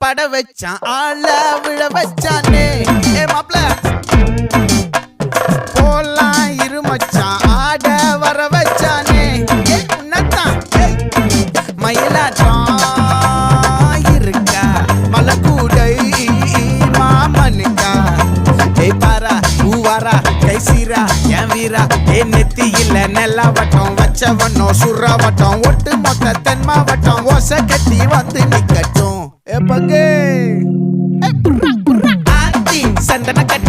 பட வச்சான் ஆள விழ வச்சானே ஏ மாப்ள போலாம் இருமச்சான் ஆட வர வச்சானே ஏ உன்னதான் மயிலாட்டம் இருக்கா மலக்கூடை மாமனுக்கா ஏ பாரா பூவாரா கைசீரா என் வீரா ஏ நெத்தி இல்ல நெல்லா வட்டம் வச்சவனோ சுறா வட்டம் ஒட்டு மொத்த தென் மாவட்டம் ஓசை கட்டி வந்து நிக்கட்டும் ஏ பங்கே ஆத்தி சந்தன கட்டி